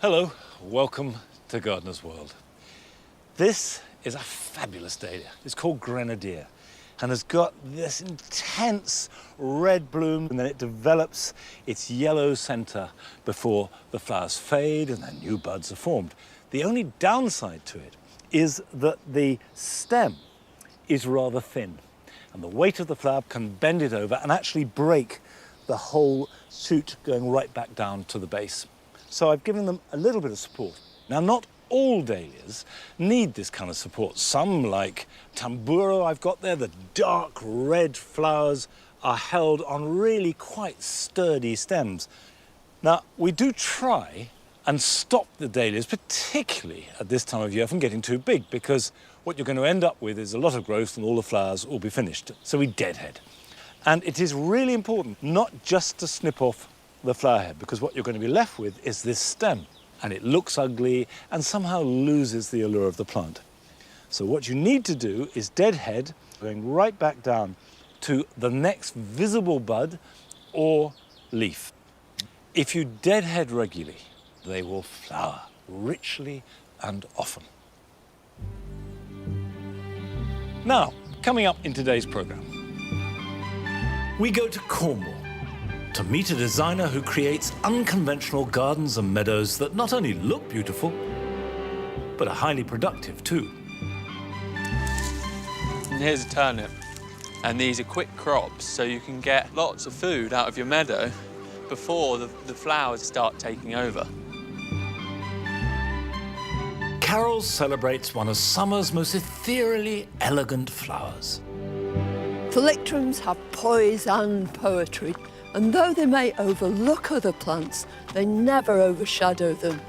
Hello, welcome to Gardener's World. This is a fabulous dahlia. It's called Grenadier and has got this intense red bloom, and then it develops its yellow centre before the flowers fade and then new buds are formed. The only downside to it is that the stem is rather thin, and the weight of the flower can bend it over and actually break the whole shoot going right back down to the base. So I've given them a little bit of support. Now, not all dahlias need this kind of support. Some, like Tamburo I've got there, the dark red flowers are held on really quite sturdy stems. Now, we do try and stop the dahlias, particularly at this time of year, from getting too big, because what you're going to end up with is a lot of growth and all the flowers will be finished. So we deadhead. And it is really important not just to snip off the flower head, because what you're going to be left with is this stem, and it looks ugly and somehow loses the allure of the plant. So what you need to do is deadhead, going right back down to the next visible bud or leaf. If you deadhead regularly, they will flower richly and often. Now, coming up in today's programme, we go to Cornwall to meet a designer who creates unconventional gardens and meadows that not only look beautiful, but are highly productive too. And here's a turnip, and these are quick crops, so you can get lots of food out of your meadow before the flowers start taking over. Carol celebrates one of summer's most ethereally elegant flowers. Phyllictrums have poise and poetry, and though they may overlook other plants, they never overshadow them.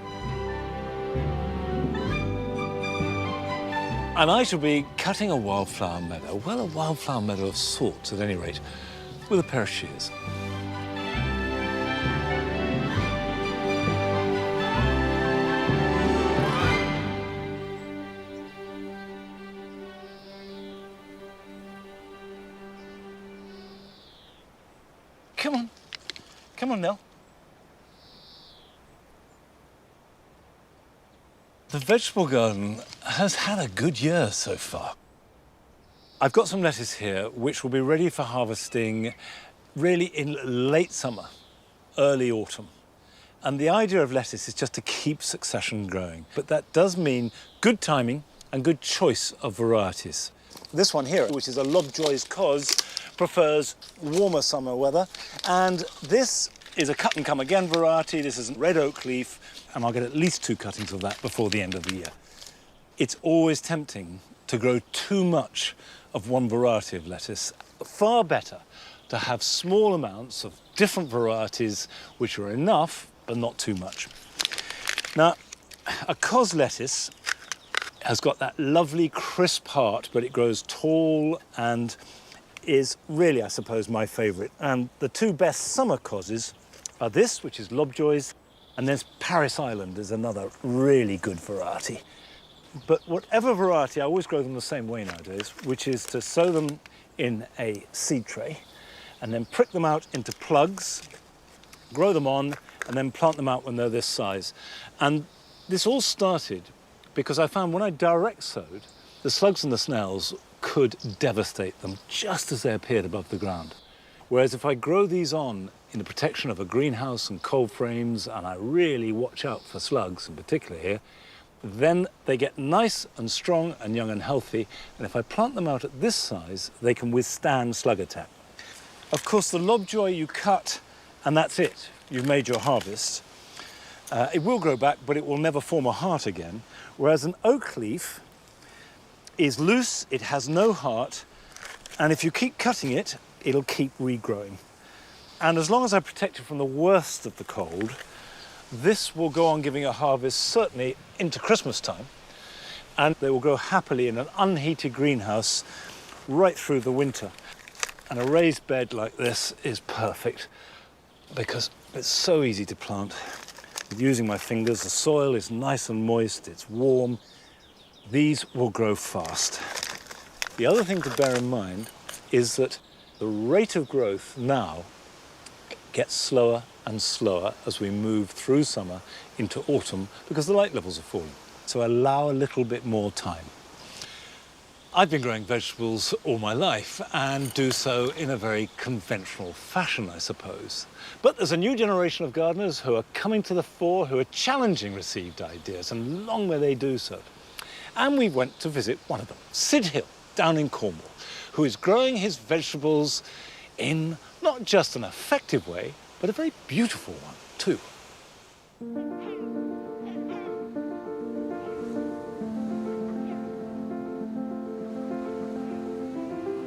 And I shall be cutting a wildflower meadow, well, a wildflower meadow of sorts at any rate, with a pair of shears. Come on, Nell. The vegetable garden has had a good year so far. I've got some lettuce here which will be ready for harvesting really in late summer, early autumn. And the idea of lettuce is just to keep succession growing. But that does mean good timing and good choice of varieties. This one here, which is a Lobjoy's Cos, prefers warmer summer weather. And this is a cut and come again variety. This is a red oak leaf, and I'll get at least 2 cuttings of that before the end of the year. It's always tempting to grow too much of one variety of lettuce. Far better to have small amounts of different varieties which are enough, but not too much. Now, a Cos lettuce has got that lovely crisp heart, but it grows tall and is really, I suppose, my favourite. And the 2 best summer Coses are this, which is Lobjoy's, and there's Paris Island is another really good variety. But whatever variety, I always grow them the same way nowadays, which is to sow them in a seed tray and then prick them out into plugs, grow them on, and then plant them out when they're this size. And this all started because I found when I direct sowed, the slugs and the snails could devastate them just as they appeared above the ground. Whereas if I grow these on in the protection of a greenhouse and cold frames, and I really watch out for slugs in particular here, then they get nice and strong and young and healthy. And if I plant them out at this size, they can withstand slug attack. Of course, the Lobjoy you cut, and that's it. You've made your harvest. It will grow back, but it will never form a heart again. Whereas an oak leaf is loose, it has no heart, and if you keep cutting it, it'll keep regrowing. And as long as I protect it from the worst of the cold, this will go on giving a harvest certainly into Christmas time, and they will grow happily in an unheated greenhouse right through the winter. And a raised bed like this is perfect because it's so easy to plant. Using my fingers, the soil is nice and moist, it's warm. These will grow fast. The other thing to bear in mind is that the rate of growth now gets slower and slower as we move through summer into autumn because the light levels are falling. So allow a little bit more time. I've been growing vegetables all my life and do so in a very conventional fashion, I suppose. But there's a new generation of gardeners who are coming to the fore, who are challenging received ideas, and long may they do so. And we went to visit one of them, Sid Hill, down in Cornwall, who is growing his vegetables in not just an effective way, but a very beautiful one too.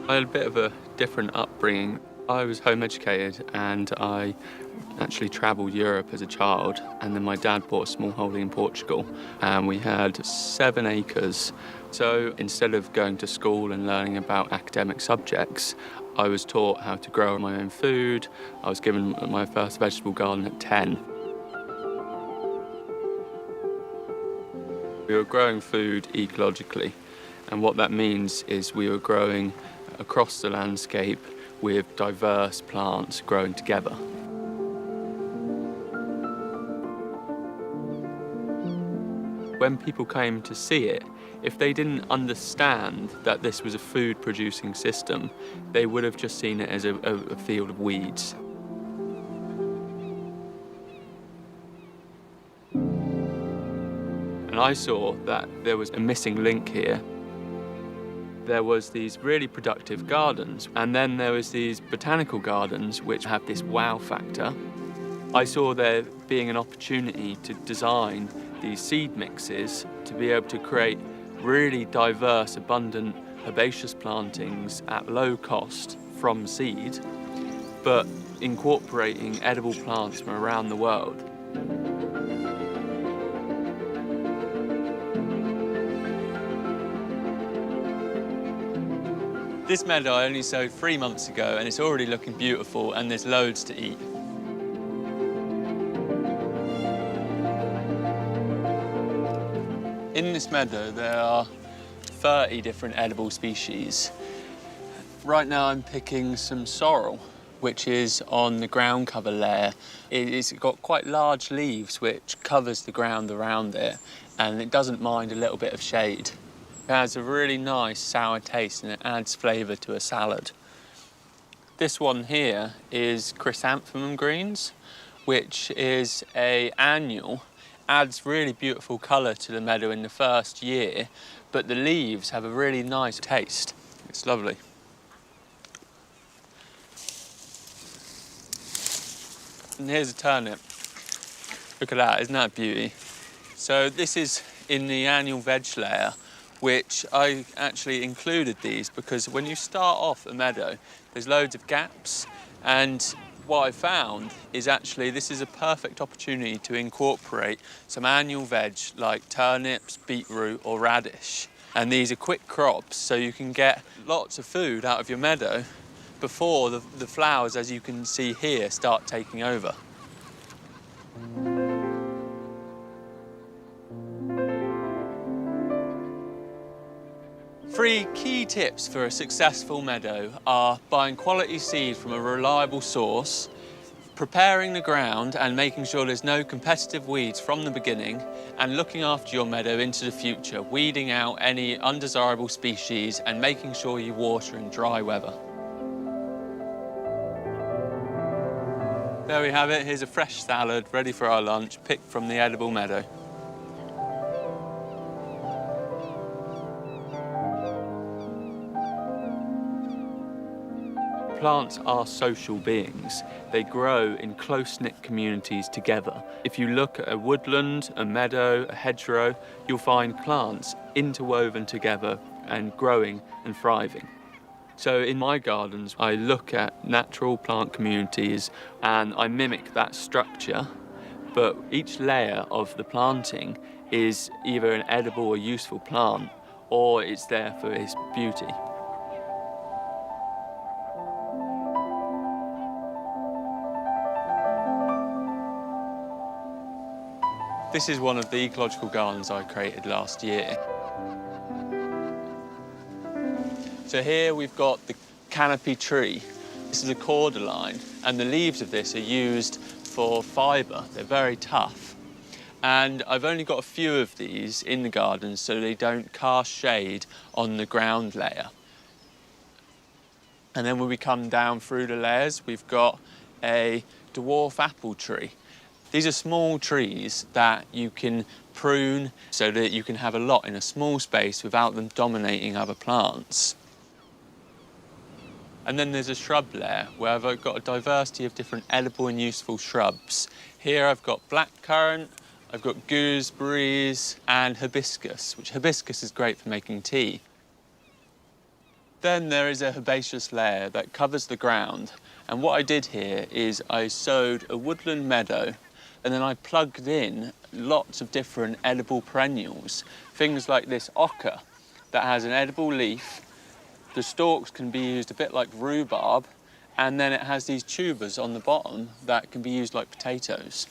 I had a bit of a different upbringing. I was home educated and I actually travelled Europe as a child, and then my dad bought a small holding in Portugal and we had 7 acres. So instead of going to school and learning about academic subjects, I was taught how to grow my own food. I was given my first vegetable garden at 10. We were growing food ecologically, and what that means is we were growing across the landscape with diverse plants growing together. When people came to see it, if they didn't understand that this was a food-producing system, they would have just seen it as a field of weeds. And I saw that there was a missing link here. There was these really productive gardens, and then there was these botanical gardens which have this wow factor. I saw there being an opportunity to design these seed mixes to be able to create really diverse, abundant herbaceous plantings at low cost from seed, but incorporating edible plants from around the world. This meadow I only sowed 3 months ago and it's already looking beautiful and there's loads to eat. In this meadow there are 30 different edible species. Right now I'm picking some sorrel, which is on the ground cover layer. It's got quite large leaves which covers the ground around it, and it doesn't mind a little bit of shade. It has a really nice sour taste and it adds flavour to a salad. This one here is chrysanthemum greens, which is an annual. Adds really beautiful colour to the meadow in the first year, but the leaves have a really nice taste. It's lovely. And here's a turnip. Look at that, isn't that a beauty? So this is in the annual veg layer, which I actually included these because when you start off a meadow, there's loads of gaps, and what I found is actually this is a perfect opportunity to incorporate some annual veg like turnips, beetroot or radish. And these are quick crops, so you can get lots of food out of your meadow before the flowers, as you can see here, start taking over. 3 key tips for a successful meadow are buying quality seed from a reliable source, preparing the ground and making sure there's no competitive weeds from the beginning, and looking after your meadow into the future, weeding out any undesirable species and making sure you water in dry weather. There we have it. Here's a fresh salad ready for our lunch, picked from the edible meadow. Plants are social beings. They grow in close-knit communities together. If you look at a woodland, a meadow, a hedgerow, you'll find plants interwoven together and growing and thriving. So in my gardens, I look at natural plant communities and I mimic that structure, but each layer of the planting is either an edible or useful plant, or it's there for its beauty. This is one of the ecological gardens I created last year. So here we've got the canopy tree. This is a cordyline, and the leaves of this are used for fibre. They're very tough. And I've only got a few of these in the garden so they don't cast shade on the ground layer. And then when we come down through the layers, we've got a dwarf apple tree. These are small trees that you can prune so that you can have a lot in a small space without them dominating other plants. And then there's a shrub layer where I've got a diversity of different edible and useful shrubs. Here I've got blackcurrant, I've got gooseberries and hibiscus, which hibiscus is great for making tea. Then there is a herbaceous layer that covers the ground. And what I did here is I sowed a woodland meadow and then I plugged in lots of different edible perennials. Things like this ocker that has an edible leaf. The stalks can be used a bit like rhubarb, and then it has these tubers on the bottom that can be used like potatoes.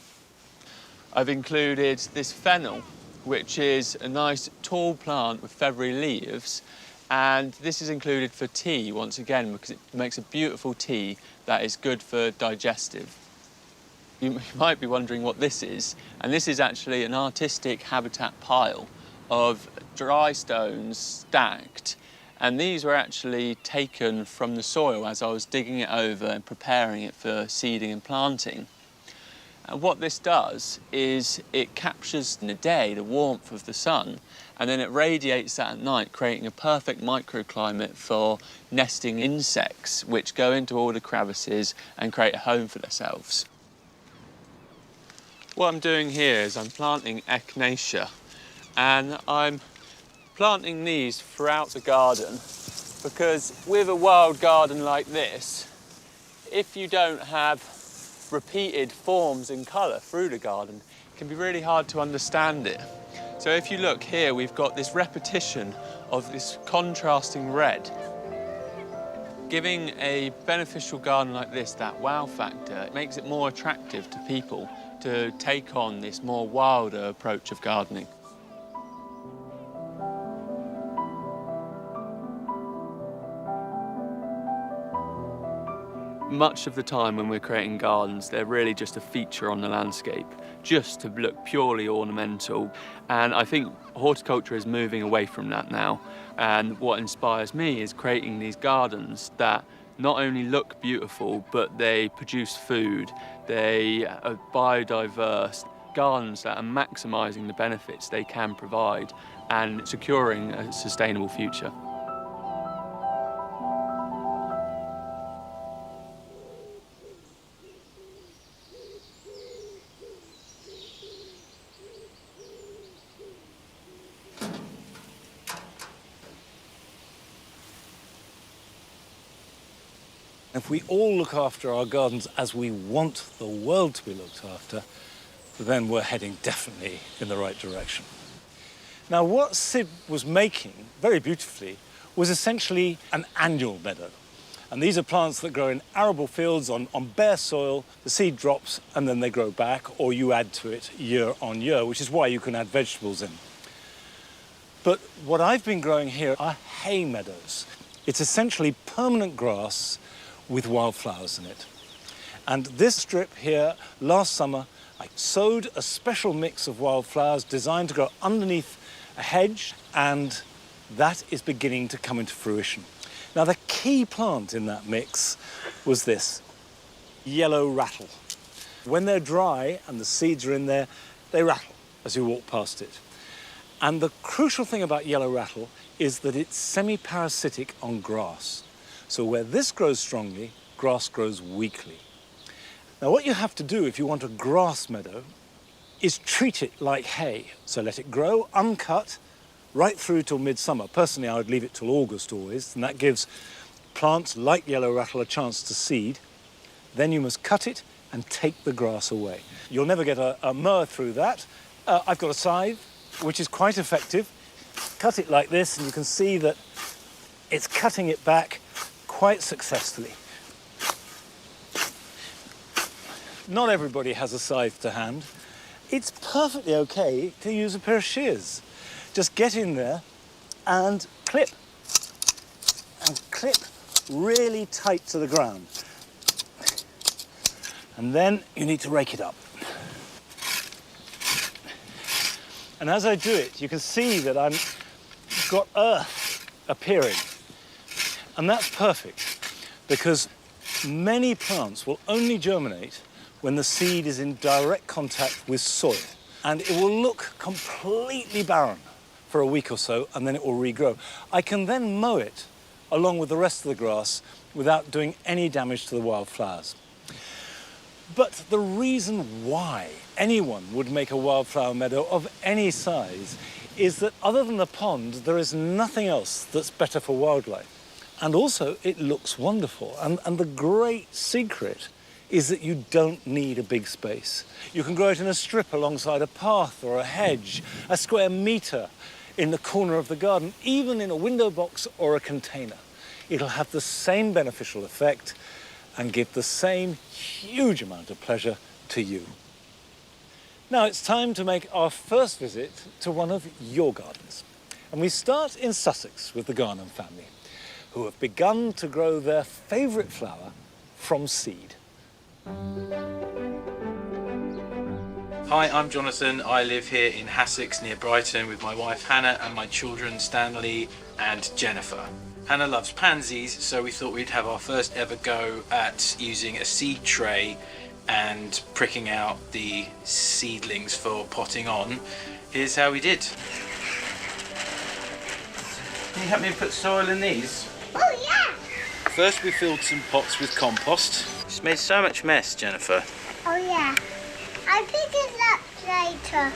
I've included this fennel, which is a nice tall plant with feathery leaves. And this is included for tea, once again, because it makes a beautiful tea that is good for digestive. You might be wondering what this is, and this is actually an artistic habitat pile of dry stones stacked. And these were actually taken from the soil as I was digging it over and preparing it for seeding and planting. And what this does is it captures in the day the warmth of the sun, and then it radiates that at night, creating a perfect microclimate for nesting insects, which go into all the crevices and create a home for themselves. What I'm doing here is I'm planting echinacea, and I'm planting these throughout the garden because with a wild garden like this, if you don't have repeated forms and colour through the garden, it can be really hard to understand it. So if you look here, we've got this repetition of this contrasting red. Giving a beneficial garden like this that wow factor, it makes it more attractive to people to take on this more wilder approach of gardening. Much of the time when we're creating gardens, they're really just a feature on the landscape, just to look purely ornamental. And I think horticulture is moving away from that now. And what inspires me is creating these gardens that not only look beautiful, but they produce food, they are biodiverse, gardens that are maximising the benefits they can provide and securing a sustainable future. If we all look after our gardens as we want the world to be looked after, then we're heading definitely in the right direction. Now, what Sid was making, very beautifully, was essentially an annual meadow. And these are plants that grow in arable fields on bare soil. The seed drops and then they grow back, or you add to it year on year, which is why you can add vegetables in. But what I've been growing here are hay meadows. It's essentially permanent grass with wildflowers in it. And this strip here, last summer, I sowed a special mix of wildflowers designed to grow underneath a hedge, and that is beginning to come into fruition. Now, the key plant in that mix was this, yellow rattle. When they're dry and the seeds are in there, they rattle as you walk past it. And the crucial thing about yellow rattle is that it's semi-parasitic on grass. So where this grows strongly, grass grows weakly. Now, what you have to do if you want a grass meadow is treat it like hay. So let it grow uncut right through till midsummer. Personally, I would leave it till August always, and that gives plants like yellow rattle a chance to seed. Then you must cut it and take the grass away. You'll never get a mower through that. I've got a scythe, which is quite effective. Cut it like this, and you can see that it's cutting it back quite successfully. Not everybody has a scythe to hand. It's perfectly okay to use a pair of shears. Just get in there and clip really tight to the ground. And then you need to rake it up. And as I do it, you can see that I've got earth appearing. And that's perfect, because many plants will only germinate when the seed is in direct contact with soil. And it will look completely barren for a week or so, and then it will regrow. I can then mow it along with the rest of the grass without doing any damage to the wildflowers. But the reason why anyone would make a wildflower meadow of any size is that other than the pond, there is nothing else that's better for wildlife. And also, it looks wonderful. And the great secret is that you don't need a big space. You can grow it in a strip alongside a path or a hedge, a square metre in the corner of the garden, even in a window box or a container. It'll have the same beneficial effect and give the same huge amount of pleasure to you. Now it's time to make our first visit to one of your gardens. And we start in Sussex with the Garnham family, who have begun to grow their favourite flower from seed. Hi, I'm Jonathan. I live here in Hassex near Brighton with my wife Hannah and my children Stanley and Jennifer. Hannah loves pansies, so we thought we'd have our first ever go at using a seed tray and pricking out the seedlings for potting on. Here's how we did. Can you help me put soil in these? Oh, yeah. First we filled some pots with compost. It's made so much mess, Jennifer. Oh, yeah. I'll pick it up later.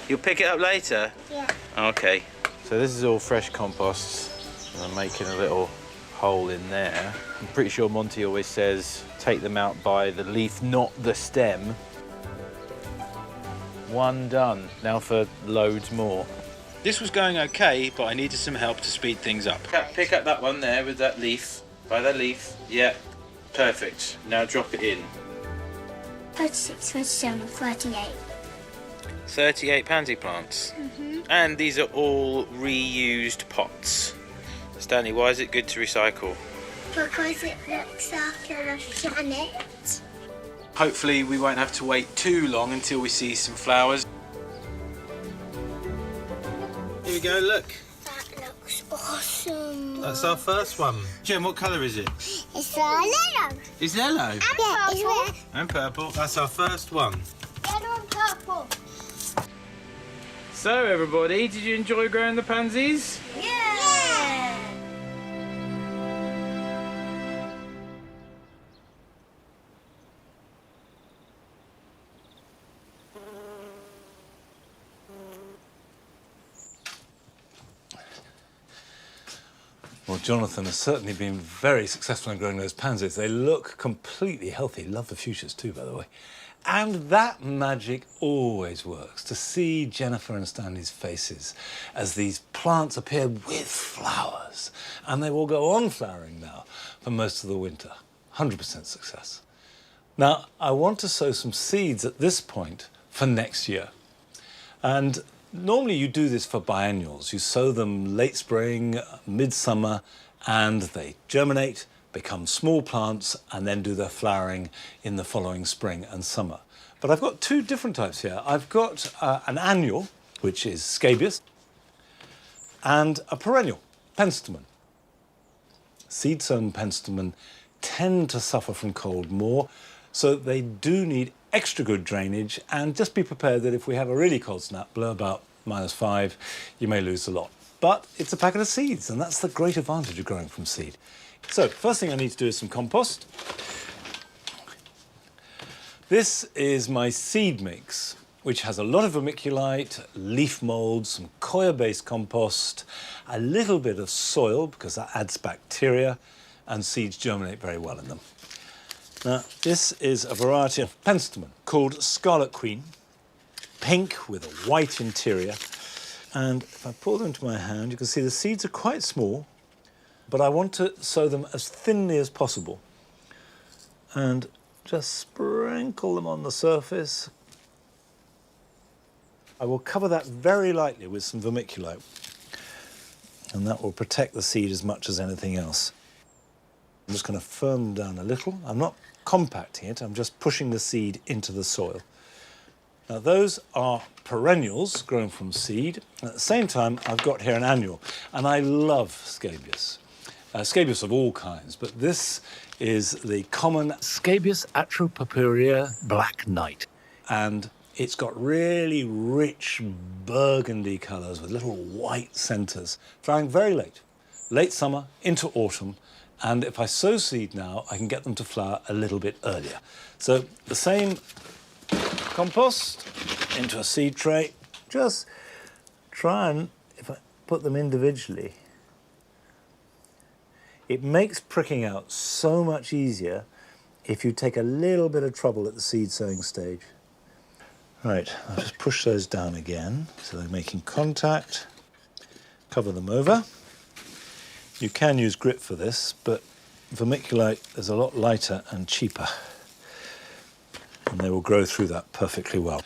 You'll pick it up later? Yeah. Okay. So this is all fresh compost. And I'm making a little hole in there. I'm pretty sure Monty always says take them out by the leaf, not the stem. One done. Now for loads more. This was going okay, but I needed some help to speed things up. Pick up that one there with that leaf. By that leaf. Yeah. Perfect. Now drop it in. 36, 37, 38. 38 pansy plants. And these are all reused pots. Stanley, why is it good to recycle? Because it looks after the planet. Hopefully we won't have to wait too long until we see some flowers. Here we go, look. That looks awesome. That's our first one. Jen, what colour is it? It's yellow. It's yellow. And purple. And purple. That's our first one. Yellow and purple. So everybody, did you enjoy growing the pansies? Yeah. Well, Jonathan has certainly been very successful in growing those pansies. They look completely healthy. Love the fuchsias too, by the way. And that magic always works, to see Jennifer and Stanley's faces as these plants appear with flowers. And they will go on flowering now for most of the winter. 100% success. Now, I want to sow some seeds at this point for next year. And normally you do this for biennials. You sow them late spring, midsummer, and they germinate, become small plants, and then do their flowering in the following spring and summer. But I've got two different types here. I've got an annual, which is scabious, and a perennial, penstemon. Seed-sown penstemon tend to suffer from cold more, so they do need extra good drainage, and just be prepared that if we have a really cold snap, below about -5, you may lose a lot. But it's a packet of seeds, and that's the great advantage of growing from seed. So, first thing I need to do is some compost. This is my seed mix, which has a lot of vermiculite, leaf mould, some coir-based compost, a little bit of soil, because that adds bacteria, and seeds germinate very well in them. Now, this is a variety of penstemon called Scarlet Queen, pink with a white interior. And if I pour them into my hand, you can see the seeds are quite small, but I want to sow them as thinly as possible. And just sprinkle them on the surface. I will cover that very lightly with some vermiculite, and that will protect the seed as much as anything else. I'm just going to firm them down a little. I'm not compacting it, I'm just pushing the seed into the soil. Now those are perennials grown from seed. At the same time, I've got here an annual, and I love scabious. Scabious of all kinds, but this is the common Scabious atropurpurea black knight. And it's got really rich burgundy colours with little white centres, flowering very late, late summer into autumn. And if I sow seed now, I can get them to flower a little bit earlier. So the same compost into a seed tray. Just try and, if I put them individually, it makes pricking out so much easier if you take a little bit of trouble at the seed sowing stage. Right, I'll just push those down again so they're making contact. Cover them over. You can use grit for this, but vermiculite is a lot lighter and cheaper, and they will grow through that perfectly well.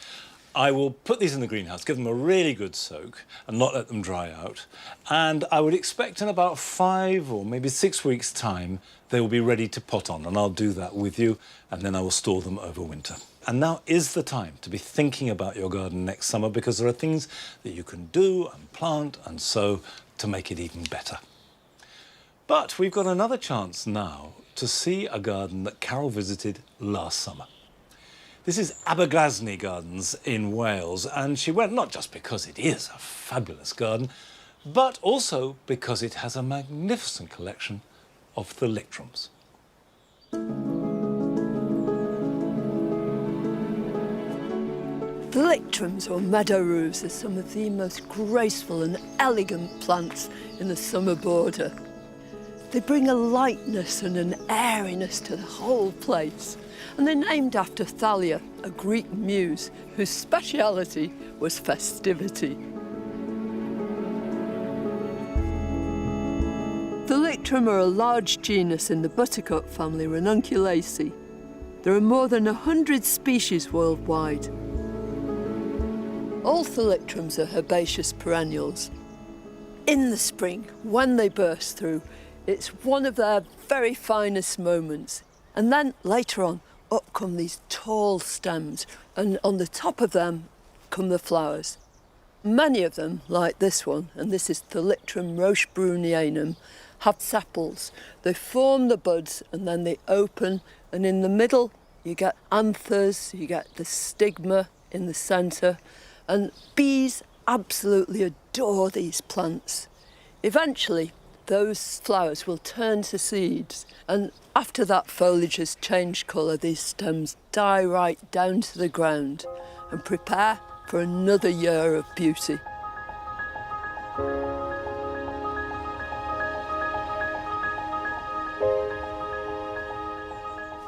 I will put these in the greenhouse, give them a really good soak and not let them dry out. And I would expect in about 5 or maybe 6 weeks' time, they will be ready to pot on, and I'll do that with you, and then I will store them over winter. And now is the time to be thinking about your garden next summer, because there are things that you can do and plant and sow to make it even better. But we've got another chance now to see a garden that Carol visited last summer. This is Aberglasney Gardens in Wales, and she went not just because it is a fabulous garden, but also because it has a magnificent collection of thalictrums. Thalictrums, or meadow roses, are some of the most graceful and elegant plants in the summer border. They bring a lightness and an airiness to the whole place. And they're named after Thalia, a Greek muse whose speciality was festivity. Thalictrum are a large genus in the buttercup family Ranunculaceae. There are more than 100 species worldwide. All thalictrums are herbaceous perennials. In the spring, when they burst through, it's one of their very finest moments. And then later on, up come these tall stems, and on the top of them come the flowers. Many of them, like this one, and this is Thalictrum rochebrunianum, have sepals. They form the buds and then they open, and in the middle you get anthers, you get the stigma in the centre, and bees absolutely adore these plants. Eventually, those flowers will turn to seeds, and after that foliage has changed colour, these stems die right down to the ground and prepare for another year of beauty.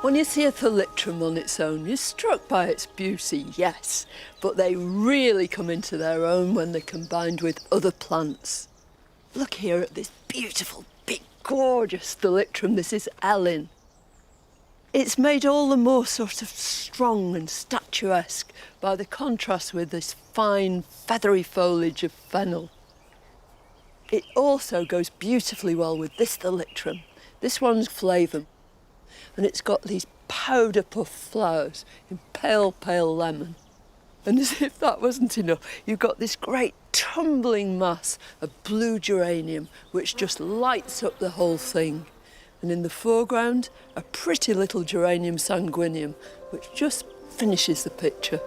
When you see a thalictrum on its own, you're struck by its beauty, yes, but they really come into their own when they're combined with other plants. Look here at this beautiful, big, gorgeous thalictrum. This is Ellen. It's made all the more sort of strong and statuesque by the contrast with this fine, feathery foliage of fennel. It also goes beautifully well with this thalictrum. This one's flavum, and it's got these powder puff flowers in pale, pale lemon. And as if that wasn't enough, you've got this great tumbling mass of blue geranium, which just lights up the whole thing. And in the foreground, a pretty little geranium sanguineum, which just finishes the picture.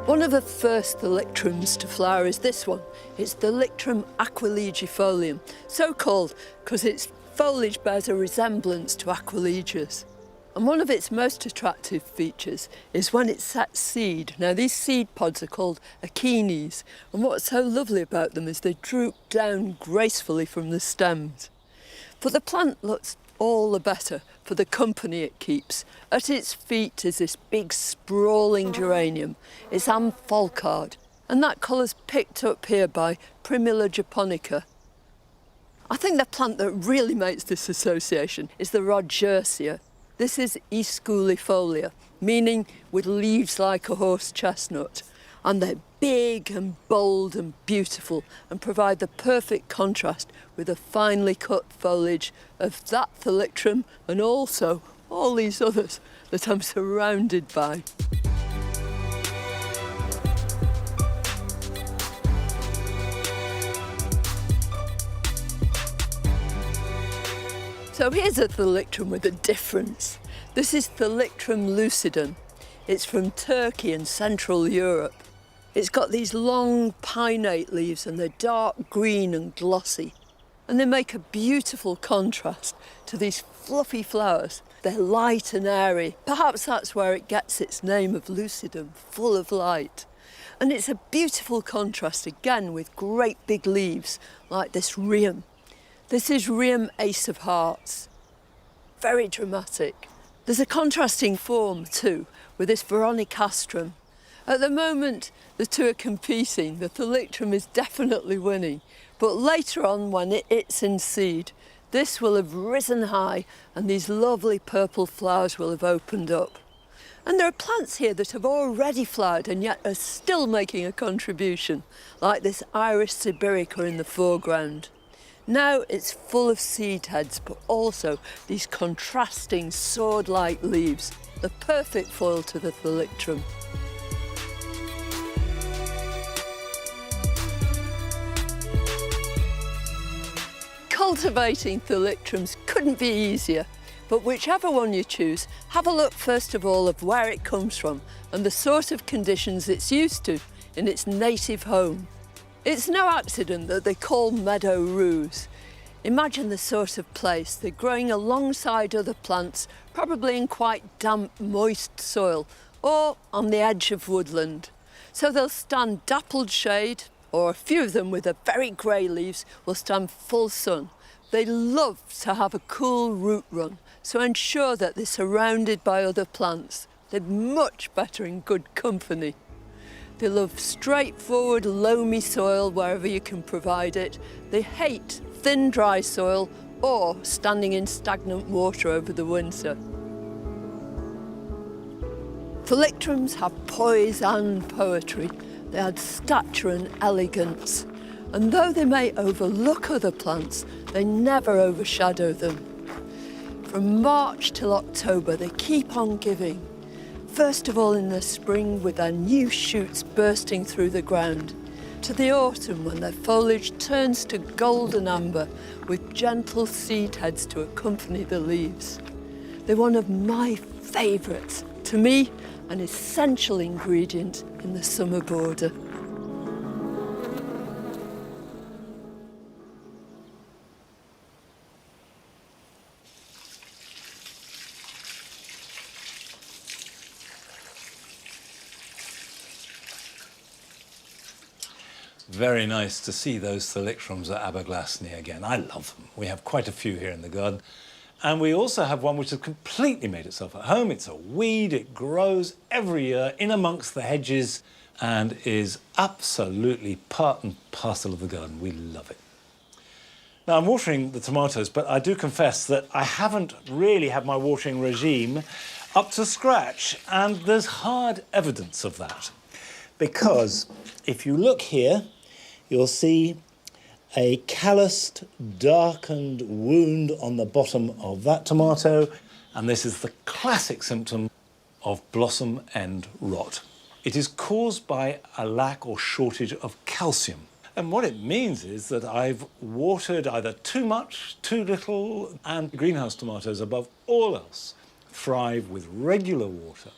One of the first thalictrums to flower is this one. It's Thalictrum aquilegifolium, so called because its foliage bears a resemblance to aquilegias. And one of its most attractive features is when it sets seed. Now, these seed pods are called achenes, and what's so lovely about them is they droop down gracefully from the stems. But the plant looks all the better for the company it keeps. At its feet is this big sprawling geranium. It's ampholcard, and that colour's picked up here by Primula japonica. I think the plant that really makes this association is the Rodgersia. This is Esculifolia, meaning with leaves like a horse chestnut. And they're big and bold and beautiful and provide the perfect contrast with the finely cut foliage of that thalictrum and also all these others that I'm surrounded by. So here's a thalictrum with a difference. This is Thalictrum lucidum. It's from Turkey and Central Europe. It's got these long pinnate leaves and they're dark green and glossy. And they make a beautiful contrast to these fluffy flowers. They're light and airy. Perhaps that's where it gets its name of lucidum, full of light. And it's a beautiful contrast again with great big leaves like this rheum. This is Rheum Ace of Hearts. Very dramatic. There's a contrasting form too with this Veronicastrum. At the moment, the two are competing. The thalictrum is definitely winning. But later on, when it's in seed, this will have risen high and these lovely purple flowers will have opened up. And there are plants here that have already flowered and yet are still making a contribution, like this Iris sibirica in the foreground. Now it's full of seed heads, but also these contrasting sword-like leaves, the perfect foil to the thalictrum. Cultivating thalictrums couldn't be easier, but whichever one you choose, have a look first of all of where it comes from and the sort of conditions it's used to in its native home. It's no accident that they call meadow roos. Imagine the sort of place they're growing alongside other plants, probably in quite damp, moist soil or on the edge of woodland. So they'll stand dappled shade, or a few of them with the very grey leaves will stand full sun. They love to have a cool root run, so ensure that they're surrounded by other plants. They're much better in good company. They love straightforward, loamy soil wherever you can provide it. They hate thin, dry soil or standing in stagnant water over the winter. Thalictrums have poise and poetry. They add stature and elegance. And though they may overlook other plants, they never overshadow them. From March till October, they keep on giving. First of all in the spring with their new shoots bursting through the ground, to the autumn when their foliage turns to golden amber with gentle seed heads to accompany the leaves. They're one of my favourites. To me, an essential ingredient in the summer border. Very nice to see those thalictrums at Aberglasney again. I love them. We have quite a few here in the garden. And we also have one which has completely made itself at home. It's a weed, it grows every year in amongst the hedges and is absolutely part and parcel of the garden. We love it. Now, I'm watering the tomatoes, but I do confess that I haven't really had my watering regime up to scratch, and there's hard evidence of that. Because if you look here, you'll see a calloused, darkened wound on the bottom of that tomato, and this is the classic symptom of blossom end rot. It is caused by a lack or shortage of calcium. And what it means is that I've watered either too much, too little, and greenhouse tomatoes, above all else, thrive with regular water,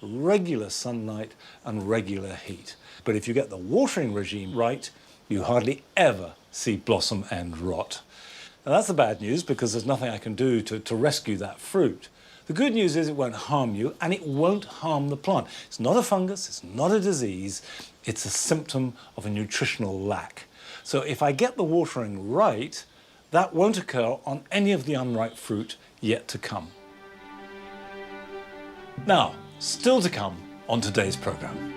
regular sunlight, and regular heat. But if you get the watering regime right, you hardly ever see blossom end rot. Now that's the bad news, because there's nothing I can do to rescue that fruit. The good news is it won't harm you, and it won't harm the plant. It's not a fungus, it's not a disease, it's a symptom of a nutritional lack. So if I get the watering right, that won't occur on any of the unripe fruit yet to come. Now, still to come on today's programme.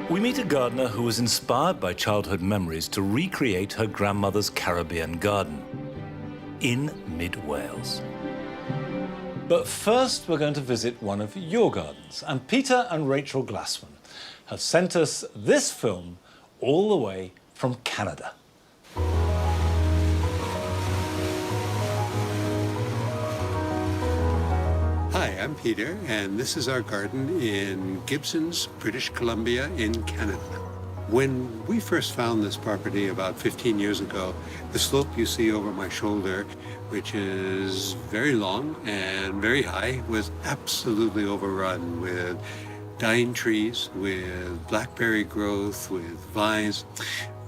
We meet a gardener who was inspired by childhood memories to recreate her grandmother's Caribbean garden in mid-Wales. But first, we're going to visit one of your gardens. And Peter and Rachel Glassman have sent us this film all the way from Canada. Hi, I'm Peter, and this is our garden in Gibsons, British Columbia in Canada. When we first found this property about 15 years ago, the slope you see over my shoulder, which is very long and very high, was absolutely overrun with dying trees, with blackberry growth, with vines.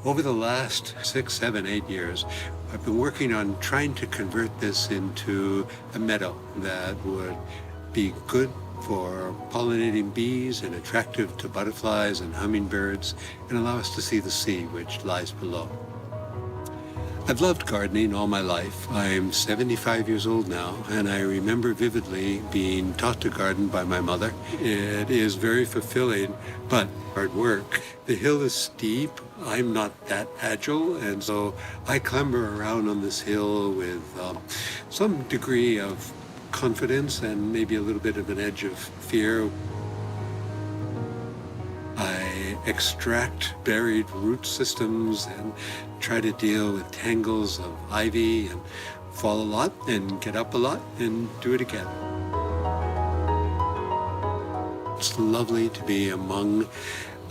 Over the last 6, 7, 8 years, I've been working on trying to convert this into a meadow that would be good for pollinating bees and attractive to butterflies and hummingbirds, and allow us to see the sea which lies below. I've loved gardening all my life. I'm 75 years old now, and I remember vividly being taught to garden by my mother. It is very fulfilling, but hard work. The hill is steep. I'm not that agile, and so I clamber around on this hill with some degree of confidence and maybe a little bit of an edge of fear. I extract buried root systems and try to deal with tangles of ivy and fall a lot and get up a lot and do it again. It's lovely to be among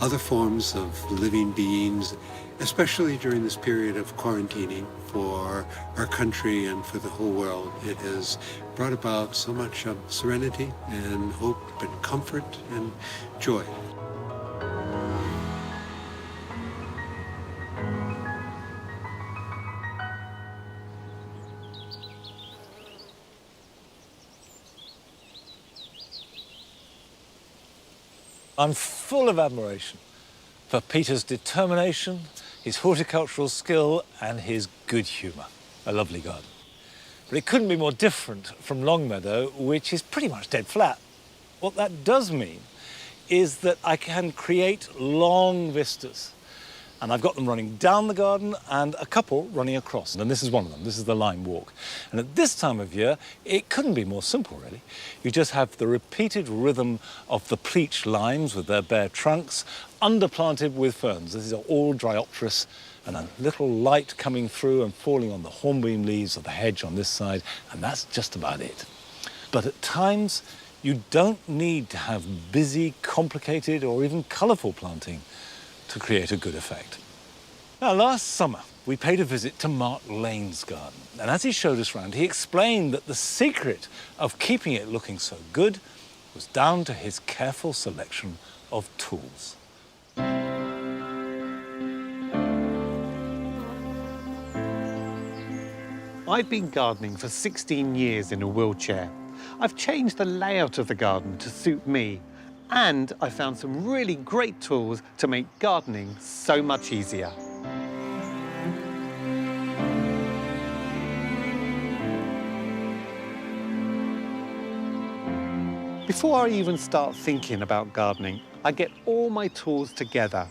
other forms of living beings, especially during this period of quarantining for our country and for the whole world. It has brought about so much serenity and hope and comfort and joy. I'm full of admiration for Peter's determination, his horticultural skill, and his good humour. A lovely garden. But it couldn't be more different from Longmeadow, which is pretty much dead flat. What that does mean is that I can create long vistas. And I've got them running down the garden and a couple running across. And this is one of them. This is the lime walk. And at this time of year, it couldn't be more simple, really. You just have the repeated rhythm of the pleach limes with their bare trunks, underplanted with ferns. These are all Dryopteris, and a little light coming through and falling on the hornbeam leaves of the hedge on this side, and that's just about it. But at times, you don't need to have busy, complicated, or even colourful planting to create a good effect. Now, last summer, we paid a visit to Mark Lane's garden. And as he showed us around, he explained that the secret of keeping it looking so good was down to his careful selection of tools. I've been gardening for 16 years in a wheelchair. I've changed the layout of the garden to suit me, and I found some really great tools to make gardening so much easier. Before I even start thinking about gardening, I get all my tools together.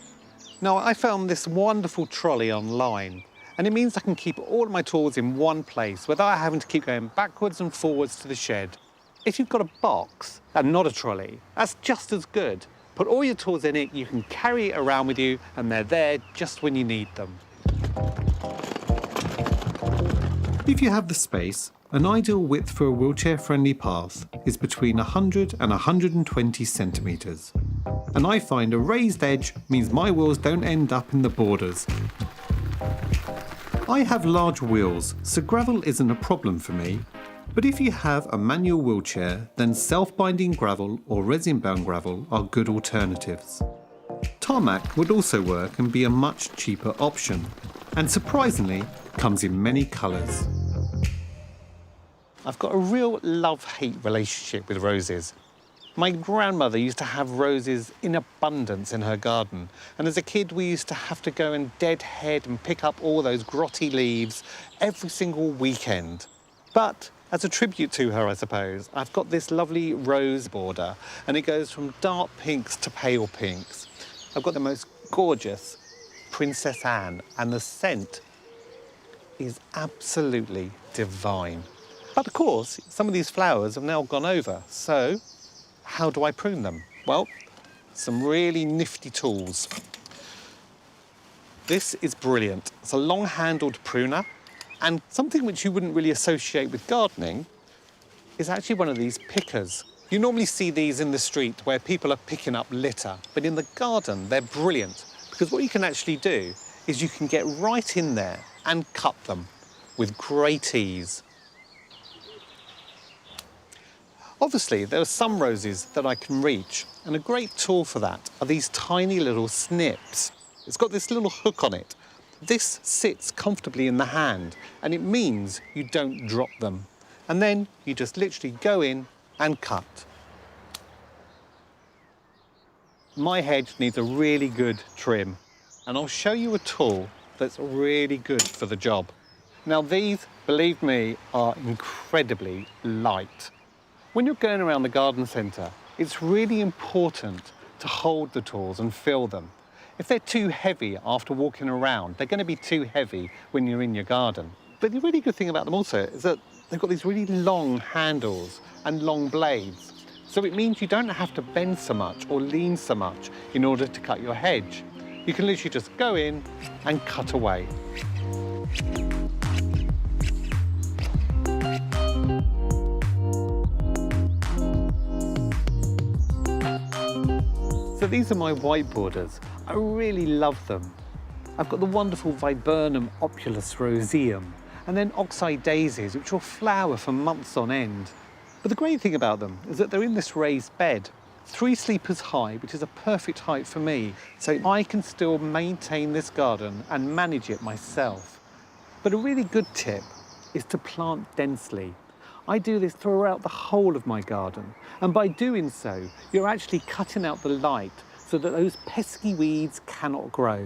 Now, I found this wonderful trolley online, and it means I can keep all of my tools in one place without having to keep going backwards and forwards to the shed. If you've got a box and not a trolley, that's just as good. Put all your tools in it, you can carry it around with you, and they're there just when you need them. If you have the space, an ideal width for a wheelchair-friendly path is between 100 and 120 centimetres. And I find a raised edge means my wheels don't end up in the borders. I have large wheels, so gravel isn't a problem for me. But if you have a manual wheelchair, then self-binding gravel or resin-bound gravel are good alternatives. Tarmac would also work and be a much cheaper option, and surprisingly, comes in many colours. I've got a real love-hate relationship with roses. My grandmother used to have roses in abundance in her garden, and as a kid we used to have to go and deadhead and pick up all those grotty leaves every single weekend. But as a tribute to her, I suppose, I've got this lovely rose border, and it goes from dark pinks to pale pinks. I've got the most gorgeous Princess Anne, and the scent is absolutely divine. But of course, some of these flowers have now gone over. So how do I prune them? Well, some really nifty tools. This is brilliant. It's a long-handled pruner, and something which you wouldn't really associate with gardening is actually one of these pickers. You normally see these in the street where people are picking up litter, but in the garden, they're brilliant because what you can actually do is you can get right in there and cut them with great ease. Obviously, there are some roses that I can reach, and a great tool for that are these tiny little snips. It's got this little hook on it. This sits comfortably in the hand, and it means you don't drop them. And then you just literally go in and cut. My hedge needs a really good trim, and I'll show you a tool that's really good for the job. Now these, believe me, are incredibly light. When you're going around the garden centre, it's really important to hold the tools and feel them. If they're too heavy after walking around, they're going to be too heavy when you're in your garden. But the really good thing about them also is that they've got these really long handles and long blades. So it means you don't have to bend so much or lean so much in order to cut your hedge. You can literally just go in and cut away. So these are my white borders. I really love them. I've got the wonderful Viburnum opulus roseum, and then oxeye daisies, which will flower for months on end. But the great thing about them is that they're in this raised bed, 3 sleepers high, which is a perfect height for me, so I can still maintain this garden and manage it myself. But a really good tip is to plant densely. I do this throughout the whole of my garden, and by doing so, you're actually cutting out the light so that those pesky weeds cannot grow.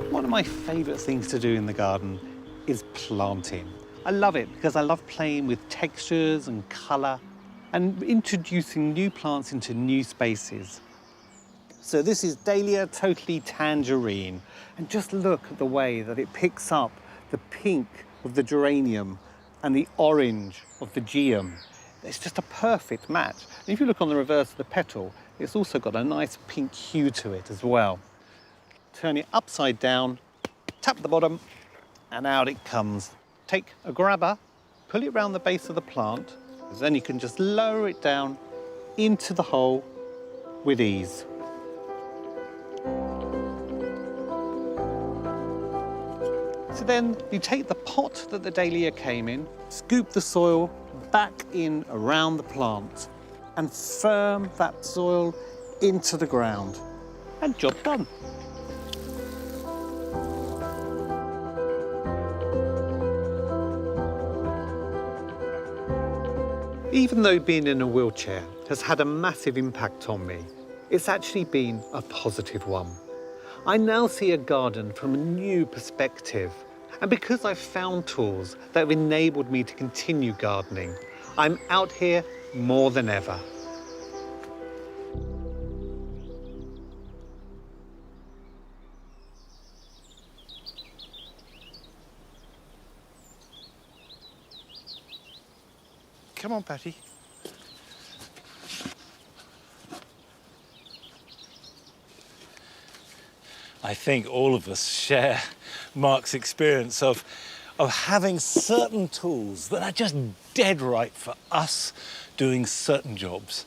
One of my favourite things to do in the garden is planting. I love it because I love playing with textures and colour and introducing new plants into new spaces. So this is Dahlia Totally Tangerine, and just look at the way that it picks up the pink of the geranium and the orange of the geum. It's just a perfect match. And if you look on the reverse of the petal, it's also got a nice pink hue to it as well. Turn it upside down, tap the bottom, and out it comes. Take a grabber, pull it around the base of the plant, then you can just lower it down into the hole with ease. So then you take the pot that the dahlia came in, scoop the soil back in around the plant and firm that soil into the ground, and job done. Even though being in a wheelchair has had a massive impact on me, it's actually been a positive one. I now see a garden from a new perspective. And because I've found tools that have enabled me to continue gardening, I'm out here more than ever. Come on, Patty. I think all of us share Mark's experience of having certain tools that are just dead right for us doing certain jobs.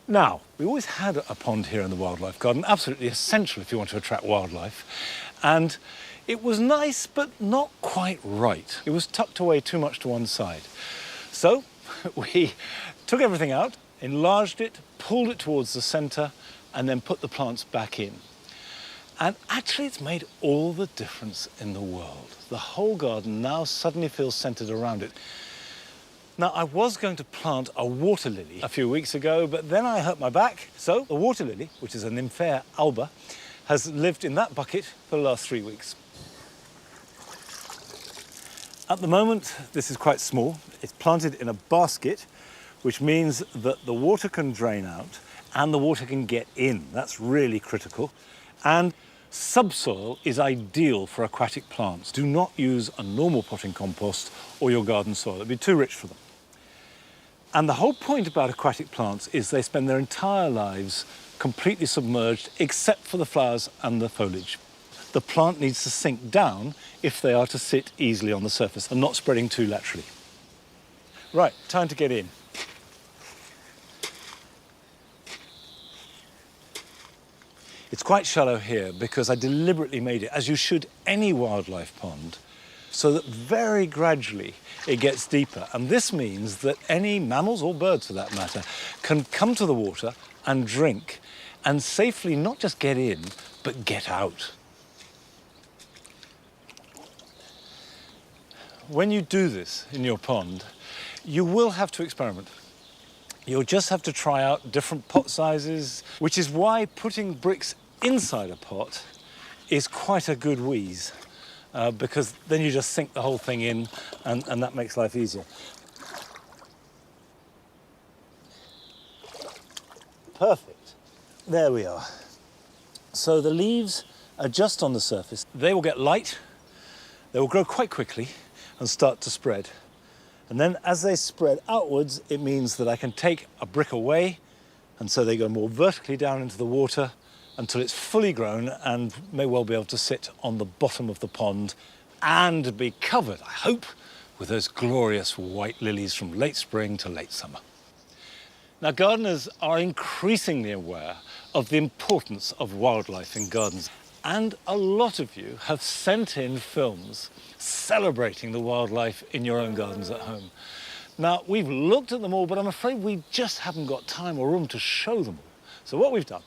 Now, we always had a pond here in the wildlife garden, absolutely essential if you want to attract wildlife. And it was nice, but not quite right. It was tucked away too much to one side. So we took everything out, enlarged it, pulled it towards the centre, and then put the plants back in. And actually, it's made all the difference in the world. The whole garden now suddenly feels centred around it. Now, I was going to plant a water lily a few weeks ago, but then I hurt my back. So the water lily, which is a Nymphea alba, has lived in that bucket for the last 3 weeks. At the moment, this is quite small. It's planted in a basket, which means that the water can drain out and the water can get in. That's really critical. And subsoil is ideal for aquatic plants. Do not use a normal potting compost or your garden soil. It'd be too rich for them. And the whole point about aquatic plants is they spend their entire lives completely submerged except for the flowers and the foliage. The plant needs to sink down if they are to sit easily on the surface and not spreading too laterally. Right, time to get in. It's quite shallow here because I deliberately made it, as you should any wildlife pond, so that very gradually it gets deeper. And this means that any mammals, or birds for that matter, can come to the water and drink and safely not just get in, but get out. When you do this in your pond, you will have to experiment. You'll just have to try out different pot sizes, which is why putting bricks inside a pot is quite a good wheeze, because then you just sink the whole thing in and that makes life easier. Perfect. There we are. So the leaves are just on the surface. They will get light, they will grow quite quickly and start to spread. And then as they spread outwards, it means that I can take a brick away, and so they go more vertically down into the water until it's fully grown and may well be able to sit on the bottom of the pond and be covered, I hope, with those glorious white lilies from late spring to late summer. Now, gardeners are increasingly aware of the importance of wildlife in gardens, and a lot of you have sent in films celebrating the wildlife in your own gardens at home. Now, we've looked at them all, but I'm afraid we just haven't got time or room to show them all. So what we've done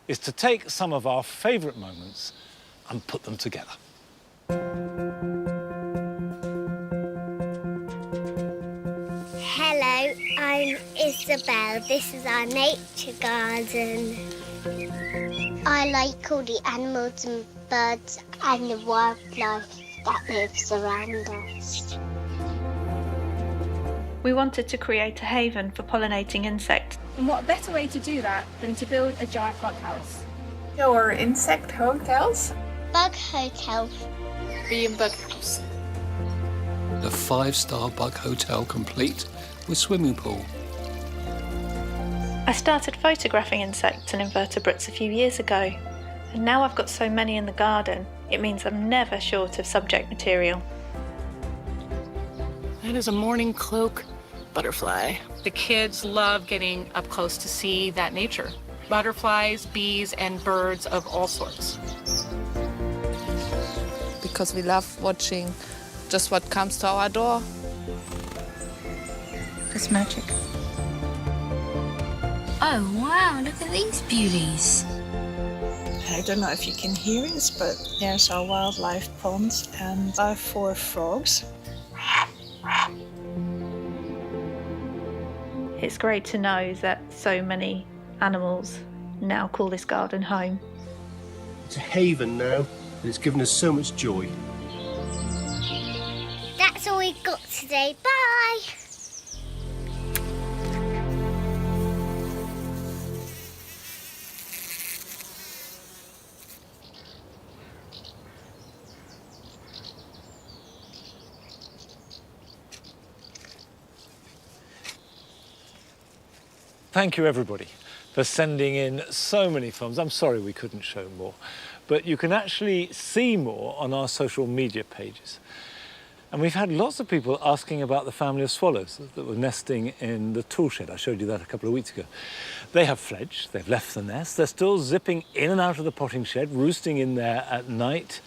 is to take some of our favourite moments and put them together. Hello, I'm Isabel. This is our nature garden. I like all the animals and birds and the wildlife that lives around us. We wanted to create a haven for pollinating insects. And what better way to do that than to build a giant bug house? Or insect hotels? Bug hotel. Be a bug house. A 5-star bug hotel complete with swimming pool. I started photographing insects and invertebrates a few years ago, and now I've got so many in the garden, it means I'm never short of subject material. That is a morning cloak butterfly. The kids love getting up close to see that nature. Butterflies, bees, and birds of all sorts. Because we love watching just what comes to our door. It's magic. Oh wow, look at these beauties. I don't know if you can hear this, but there's our wildlife pond and our 4 frogs. It's great to know that so many animals now call this garden home. It's a haven now, and it's given us so much joy. That's all we've got today. Bye! Thank you, everybody, for sending in so many films. I'm sorry we couldn't show more, but you can actually see more on our social media pages. And we've had lots of people asking about the family of swallows that were nesting in the tool shed. I showed you that a couple of weeks ago. They have fledged, they've left the nest, they're still zipping in and out of the potting shed, roosting in there at night.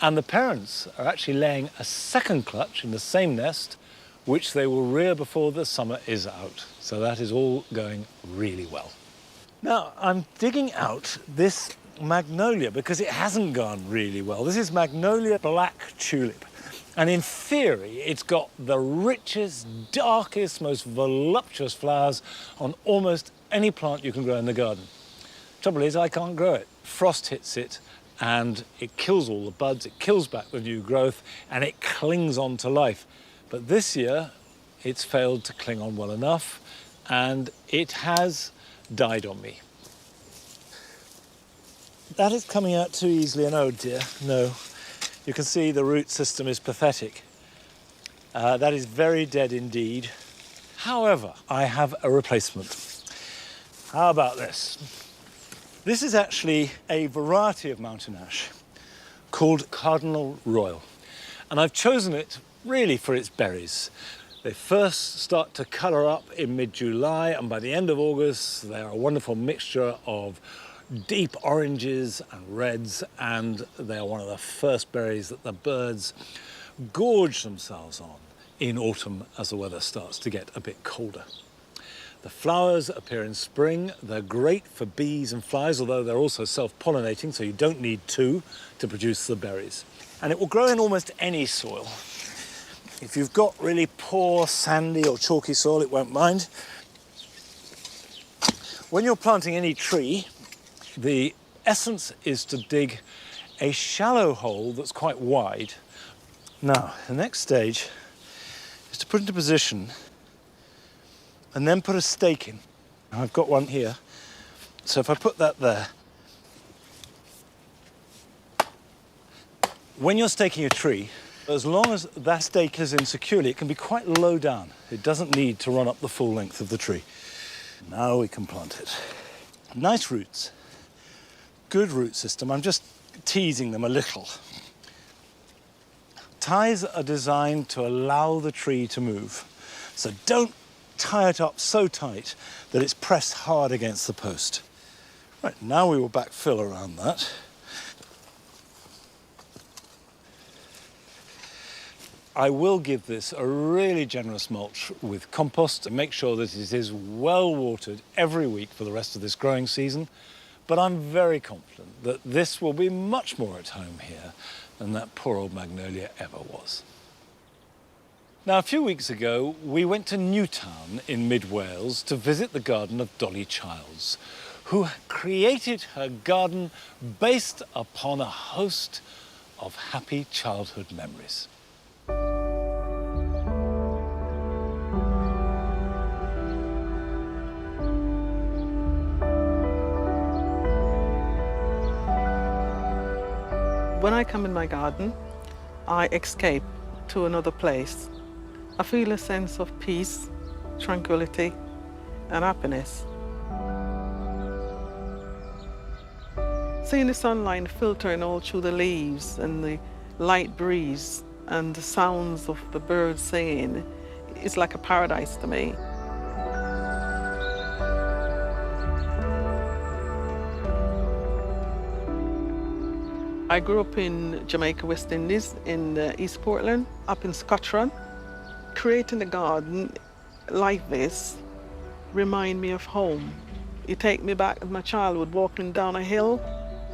And the parents are actually laying a second clutch in the same nest, which they will rear before the summer is out. So that is all going really well. Now, I'm digging out this magnolia because it hasn't gone really well. This is Magnolia Black Tulip. And in theory, it's got the richest, darkest, most voluptuous flowers on almost any plant you can grow in the garden. Trouble is, I can't grow it. Frost hits it and it kills all the buds, it kills back the new growth, and it clings on to life. But this year, it's failed to cling on well enough, and it has died on me. That is coming out too easily, and oh dear, no. You can see the root system is pathetic. That is very dead indeed. However, I have a replacement. How about this? This is actually a variety of mountain ash called Cardinal Royal. And I've chosen it really for its berries. They first start to colour up in mid-July, and by the end of August, they're a wonderful mixture of deep oranges and reds, and they are one of the first berries that the birds gorge themselves on in autumn as the weather starts to get a bit colder. The flowers appear in spring. They're great for bees and flies, although they're also self-pollinating, so you don't need two to produce the berries. And it will grow in almost any soil. If you've got really poor sandy or chalky soil, it won't mind. When you're planting any tree, the essence is to dig a shallow hole that's quite wide. Now, the next stage is to put into position and then put a stake in. Now, I've got one here. So if I put that there, when you're staking a tree, as long as that stake is in securely, it can be quite low down. It doesn't need to run up the full length of the tree. Now we can plant it. Nice roots. Good root system. I'm just teasing them a little. Ties are designed to allow the tree to move. So don't tie it up so tight that it's pressed hard against the post. Right, now we will backfill around that. I will give this a really generous mulch with compost and make sure that it is well watered every week for the rest of this growing season. But I'm very confident that this will be much more at home here than that poor old magnolia ever was. Now, a few weeks ago, we went to Newtown in mid-Wales to visit the garden of Dolly Childs, who created her garden based upon a host of happy childhood memories. When I come in my garden, I escape to another place. I feel a sense of peace, tranquility, and happiness. Seeing the sunlight filtering all through the leaves and the light breeze and the sounds of the birds singing is like a paradise to me. I grew up in Jamaica, West Indies, in East Portland, up in Scotland. Creating a garden like this remind me of home. You take me back to my childhood, walking down a hill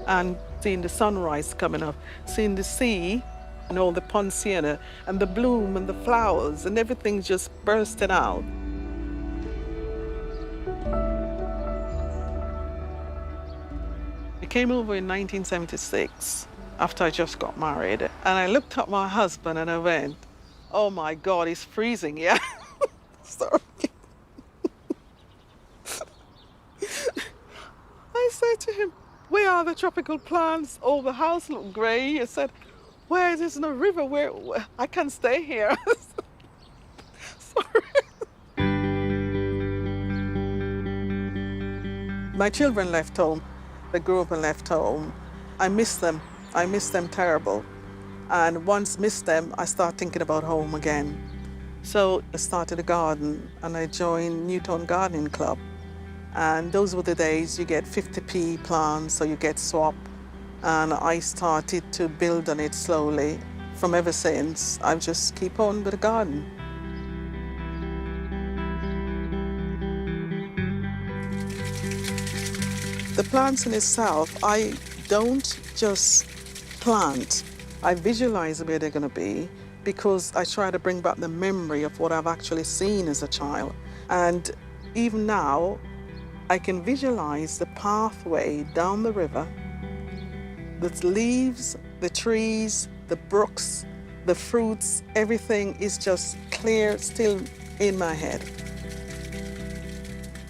and seeing the sunrise coming up, seeing the sea and all the ponciana and the bloom and the flowers and everything just bursting out. I came over in 1976 after I just got married, and I looked at my husband and I went, oh my God, he's freezing, yeah? Sorry. I said to him, where are the tropical plants? Oh, the house looked grey. I said, where is no river? Where I can't stay here. Sorry. My children left home. They grew up and left home. I miss them. I miss them terrible. And once missed them, I start thinking about home again. So I started a garden and I joined Newtown Gardening Club. And those were the days you get 50p plants, so you get swap. And I started to build on it slowly. From ever since, I just keep on with the garden. The plants in itself, I don't just plant. I visualize where they're going to be because I try to bring back the memory of what I've actually seen as a child. And even now, I can visualize the pathway down the river, the leaves, the trees, the brooks, the fruits, everything is just clear, still in my head.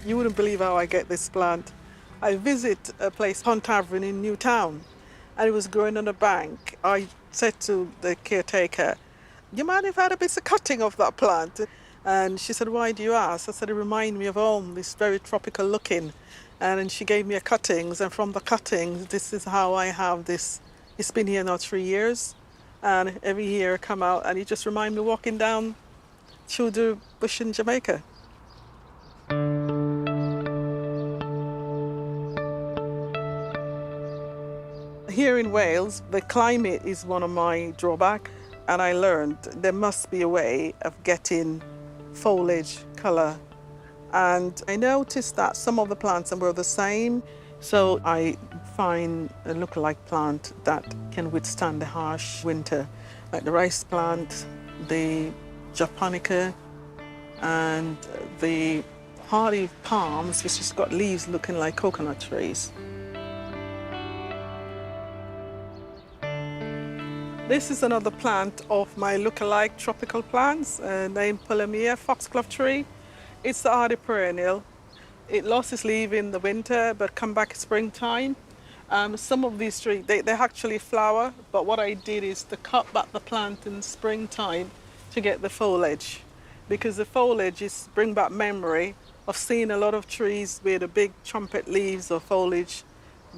You wouldn't believe how I get this plant. I visit a place, Hunt Tavern in Newtown, and it was growing on a bank. I said to the caretaker, "You mind if I had a bit of cutting of that plant?" And she said, "Why do you ask?" I said, "It reminds me of home, this very tropical looking." And then she gave me a cuttings, and from the cuttings, this is how I have this. It's been here now 3 years, and every year I come out, and it just reminds me walking down through the bush in Jamaica. Here in Wales, the climate is one of my drawbacks, and I learned there must be a way of getting foliage, colour. And I noticed that some of the plants were the same, so I find a look-alike plant that can withstand the harsh winter, like the rice plant, the japonica, and the hardy palms, which has got leaves looking like coconut trees. This is another plant of my look-alike tropical plants, named Palomia foxglove tree. It's the hardy perennial. It lost its leaf in the winter, but come back springtime. Some of these trees, they actually flower, but what I did is to cut back the plant in springtime to get the foliage, because the foliage is bring back memory of seeing a lot of trees with the big trumpet leaves or foliage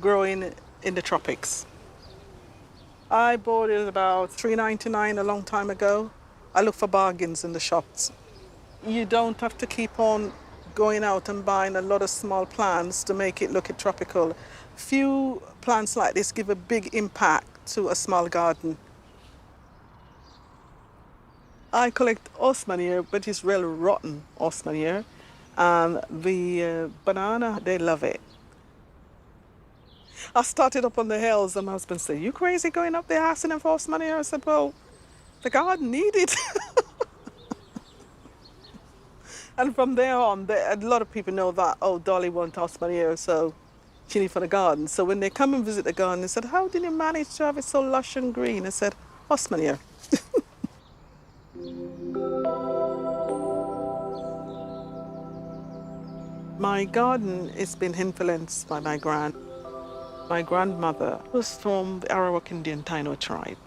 growing in the tropics. I bought it about $3.99 a long time ago. I look for bargains in the shops. You don't have to keep on going out and buying a lot of small plants to make it look tropical. Few plants like this give a big impact to a small garden. I collect horse manure, but it's real rotten horse manure. And the banana, they love it. I started up on the hills, and my husband said, "You crazy going up there asking them for horse manure?" I said, "Well, the garden needs it." And from there on, a lot of people know that, oh, Dolly wants horse manure, so she needs for the garden. So when they come and visit the garden, they said, "How did you manage to have it so lush and green?" I said, "Horse manure." My garden has been influenced by my grandmother was from the Arawak Indian Taino tribe.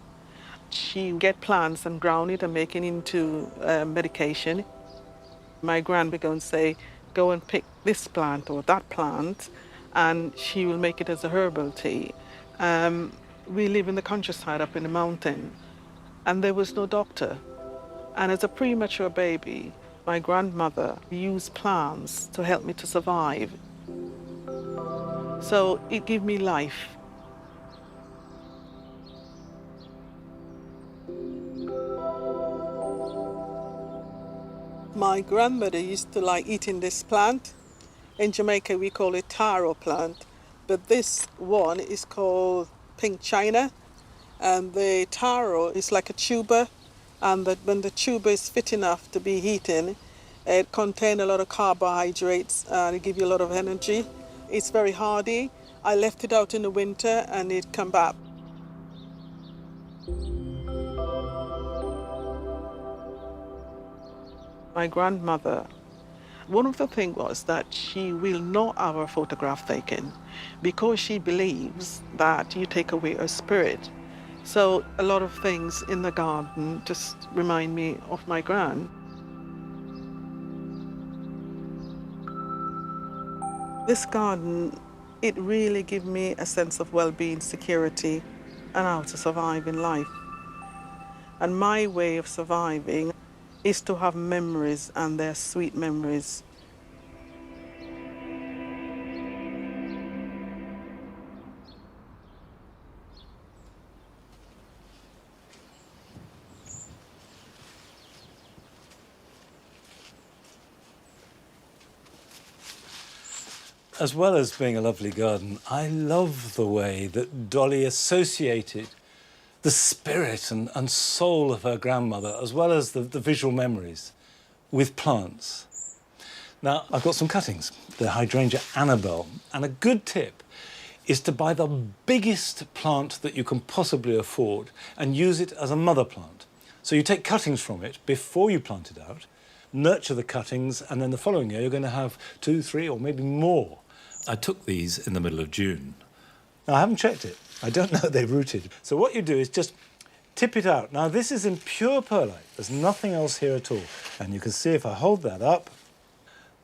She get plants and ground it and make it into medication. My grand would go and say, "Go and pick this plant or that plant," and she will make it as a herbal tea. We live in the countryside up in the mountain, and there was no doctor. And as a premature baby, my grandmother used plants to help me to survive. So it gave me life. My grandmother used to like eating this plant. In Jamaica, we call it taro plant, but this one is called pink china. And the taro is like a tuber, and when the tuber is fit enough to be eaten, it contains a lot of carbohydrates and it gives you a lot of energy. It's very hardy. I left it out in the winter and it come back. My grandmother, one of the things was that she will not have her photograph taken because she believes that you take away her spirit. So a lot of things in the garden just remind me of my gran. This garden, it really gives me a sense of well-being, security, and how to survive in life. And my way of surviving is to have memories, and they're sweet memories. As well as being a lovely garden, I love the way that Dolly associated the spirit and soul of her grandmother, as well as the visual memories, with plants. Now, I've got some cuttings. They're Hydrangea Annabelle, and a good tip is to buy the biggest plant that you can possibly afford and use it as a mother plant. So you take cuttings from it before you plant it out, nurture the cuttings, and then the following year you're going to have 2, 3, or maybe more I took these in the middle of June. Now, I haven't checked it. I don't know they've rooted. So what you do is just tip it out. Now, this is in pure perlite. There's nothing else here at all. And you can see if I hold that up,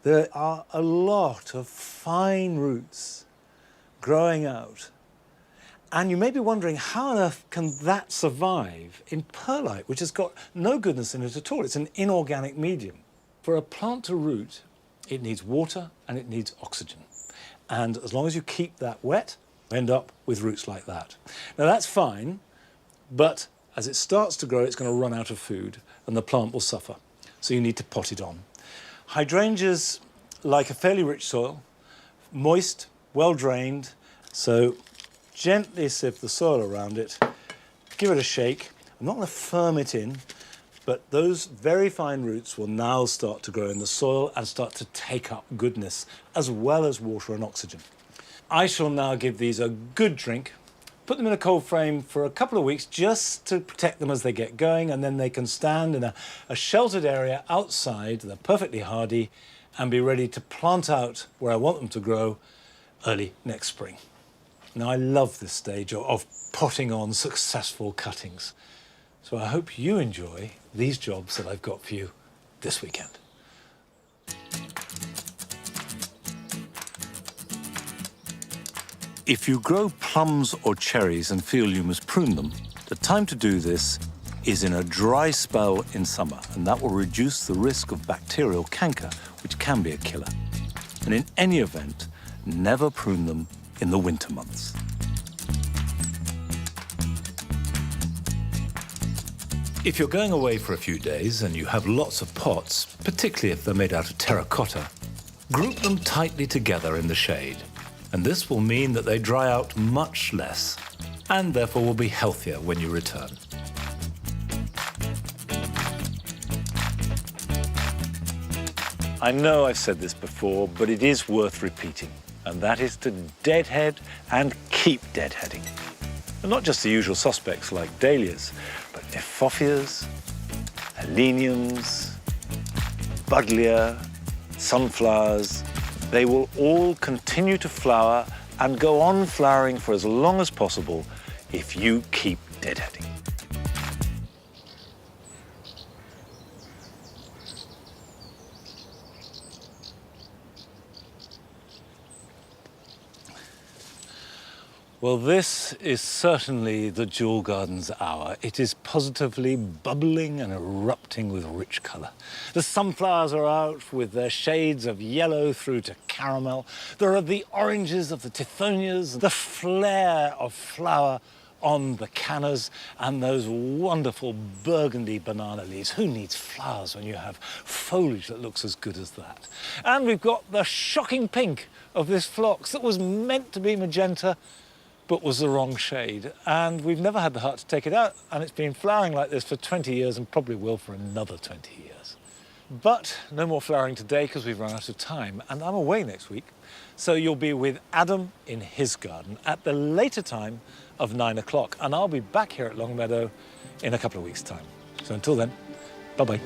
there are a lot of fine roots growing out. And you may be wondering, how on earth can that survive in perlite, which has got no goodness in it at all? It's an inorganic medium. For a plant to root, it needs water and it needs oxygen. And as long as you keep that wet, you end up with roots like that. Now, that's fine, but as it starts to grow, it's going to run out of food and the plant will suffer. So you need to pot it on. Hydrangeas like a fairly rich soil, moist, well drained, so gently sieve the soil around it, give it a shake. I'm not going to firm it in, but those very fine roots will now start to grow in the soil and start to take up goodness, as well as water and oxygen. I shall now give these a good drink, put them in a cold frame for a couple of weeks just to protect them as they get going, and then they can stand in a sheltered area outside, they're perfectly hardy, and be ready to plant out where I want them to grow early next spring. Now, I love this stage of potting on successful cuttings. So I hope you enjoy these jobs that I've got for you this weekend. If you grow plums or cherries and feel you must prune them, the time to do this is in a dry spell in summer, and that will reduce the risk of bacterial canker, which can be a killer. And in any event, never prune them in the winter months. If you're going away for a few days and you have lots of pots, particularly if they're made out of terracotta, group them tightly together in the shade. And this will mean that they dry out much less and therefore will be healthier when you return. I know I've said this before, but it is worth repeating, and that is to deadhead and keep deadheading. And not just the usual suspects like dahlias, but ephophias, heleniums, buddleia, sunflowers. They will all continue to flower and go on flowering for as long as possible if you keep deadheading. Well, this is certainly the Jewel Garden's hour. It is positively bubbling and erupting with rich colour. The sunflowers are out with their shades of yellow through to caramel. There are the oranges of the tithonias, the flare of flower on the cannas, and those wonderful burgundy banana leaves. Who needs flowers when you have foliage that looks as good as that? And we've got the shocking pink of this phlox that was meant to be magenta, but was the wrong shade. And we've never had the heart to take it out, and it's been flowering like this for 20 years and probably will for another 20 years. But no more flowering today because we've run out of time, and I'm away next week. So you'll be with Adam in his garden at the later time of 9 o'clock, and I'll be back here at Longmeadow in a couple of weeks' time. So until then, bye-bye.